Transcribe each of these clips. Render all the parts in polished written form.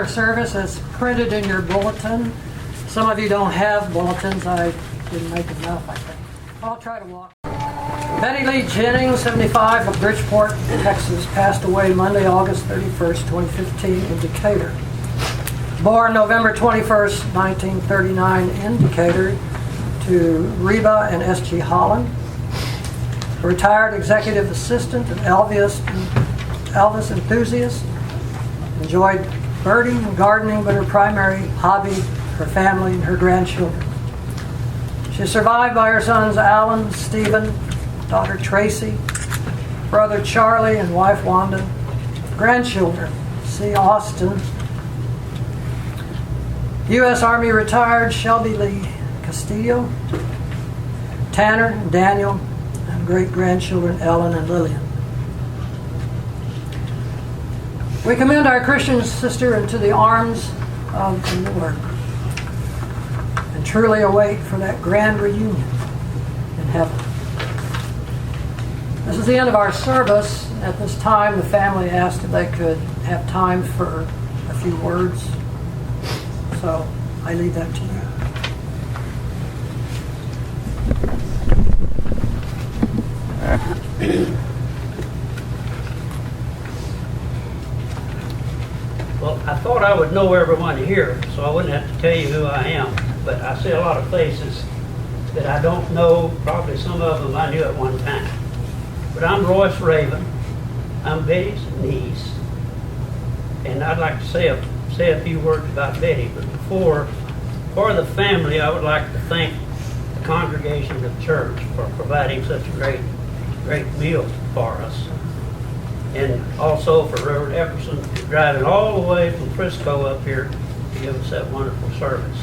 our service as printed in your bulletin. Some of you don't have bulletins. I didn't make enough, I think. I'll try to walk. Betty Lee Jennings, 75, of Bridgeport, Texas, passed away Monday, August 31st, 2015, in Decatur. Born November 21st, 1939, in Decatur, to Reba and S.G. Holland. A retired executive assistant and Elvis enthusiast. Enjoyed birding and gardening, but her primary hobby, her family and her grandchildren. She is survived by her sons Alan, Stephen, daughter Tracy, brother Charlie, and wife Wanda. Grandchildren, C. Austin, U.S. Army retired Shelby Lee Castillo, Tanner, and Daniel, and great-grandchildren Ellen and Lillian. We commend our Christian sister into the arms of the Lord and truly await for that grand reunion in heaven. This is the end of our service. At this time, the family asked if they could have time for a few words. So I leave that to you. Well, I thought I would know everyone here, so I wouldn't have to tell you who I am. But I see a lot of faces that I don't know. Probably some of them I knew at one time. But I'm Royce Raven. I'm Betty's niece. And I'd like to say a few words about Betty. But for the family, I would like to thank the congregation of the church for providing such a great meal for us. And also for Reverend Epperson driving all the way from Frisco up here to give us that wonderful service.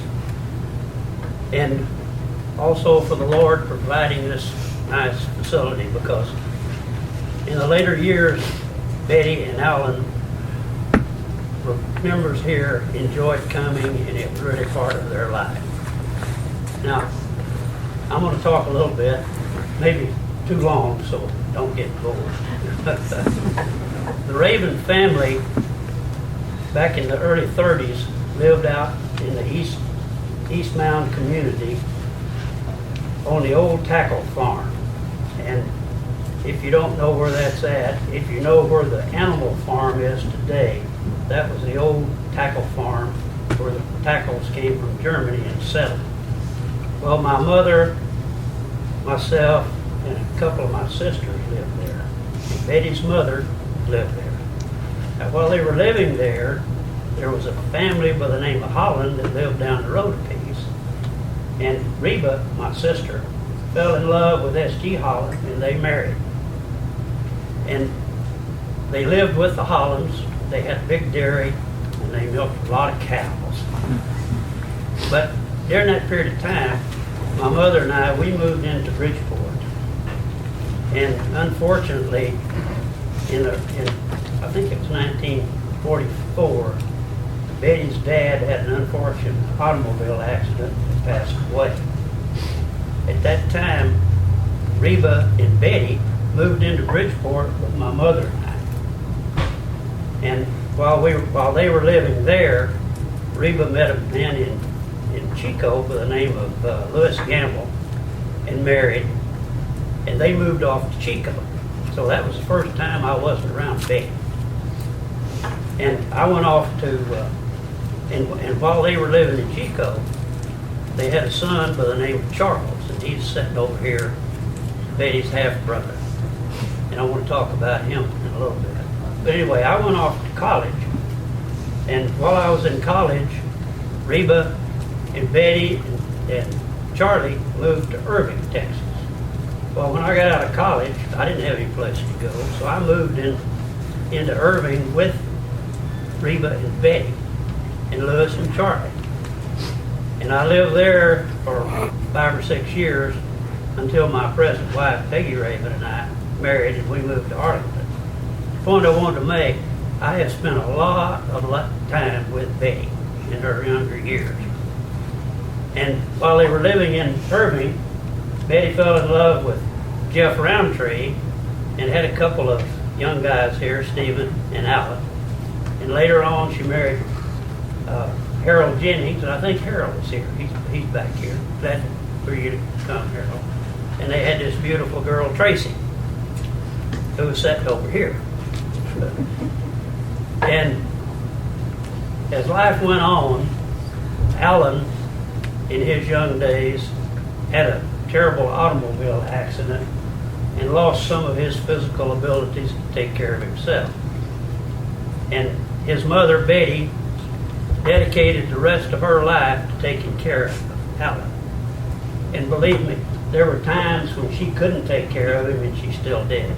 And also for the Lord providing this nice facility, because in the later years, Betty and Alan were members here, enjoyed coming, and it was really part of their life. Now, I'm going to talk a little bit, maybe too long, so don't get bored. The Raven family, back in the early 30s, lived out in the East Mound community on the old tackle farm. And if you don't know where that's at, if you know where the animal farm is today, that was the old tackle farm where the tackles came from Germany and settled. Well, my mother, myself, and a couple of my sisters lived there. And Betty's mother lived there. Now, while they were living there, there was a family by the name of Holland that lived down the road a piece. And Reba, my sister, fell in love with S.G. Holland, and they married. And they lived with the Hollands. They had a big dairy, and they milked a lot of cows. But during that period of time, my mother and I, we moved into Bridgeport. And unfortunately, in I think it was 1944, Betty's dad had an unfortunate automobile accident and passed away. At that time, Reba and Betty moved into Bridgeport with my mother and I. And while they were living there, Reba met a man in Chico by the name of Louis Gamble and married, and they moved off to Chico. So that was the first time I wasn't around Betty. And I went off to, and while they were living in Chico, they had a son by the name of Charles, and he's sitting over here, Betty's half-brother. And I want to talk about him in a little bit. But anyway, I went off to college, and while I was in college, Reba and Betty and Charlie moved to Irving, Texas. Well, when I got out of college, I didn't have any place to go, so I moved into Irving with Reba and Betty and Louis and Charlie. And I lived there for 5 or 6 years until my present wife, Peggy Raven, and I married, and we moved to Arlington. The point I wanted to make, I have spent a lot of time with Betty in her younger years. And while they were living in Irving, Betty fell in love with Jeff Roundtree and had a couple of young guys here, Stephen and Alan. And later on, she married Harold Jennings, and I think Harold is here. He's back here. Glad for you to come, Harold. And they had this beautiful girl, Tracy, who was sitting over here. And as life went on, Alan, in his young days, had a terrible automobile accident and lost some of his physical abilities to take care of himself. And his mother, Betty, dedicated the rest of her life to taking care of Alan. And believe me, there were times when she couldn't take care of him and she still did.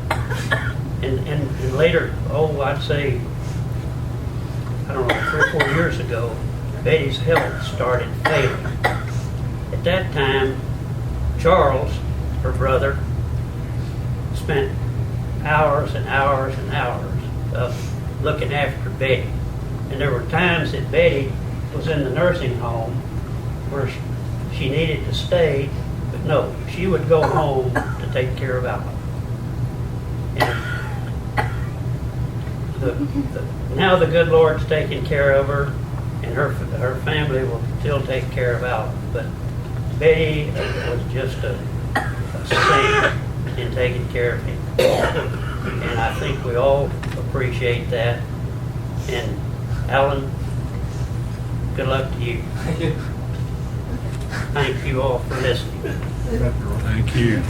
And later, I'd say, I don't know, 3 or 4 years ago, Betty's health started failing. At that time, Charles, her brother, spent hours and hours and hours of looking after Betty. And there were times that Betty was in the nursing home where she needed to stay, but no, she would go home to take care of Alan. And now the good Lord's taking care of her, and her family will still take care of Alan. But Betty was just a saint in taking care of him. And I think we all appreciate that. And Alan, good luck to you. Thank you. Thank you all for listening. Thank you.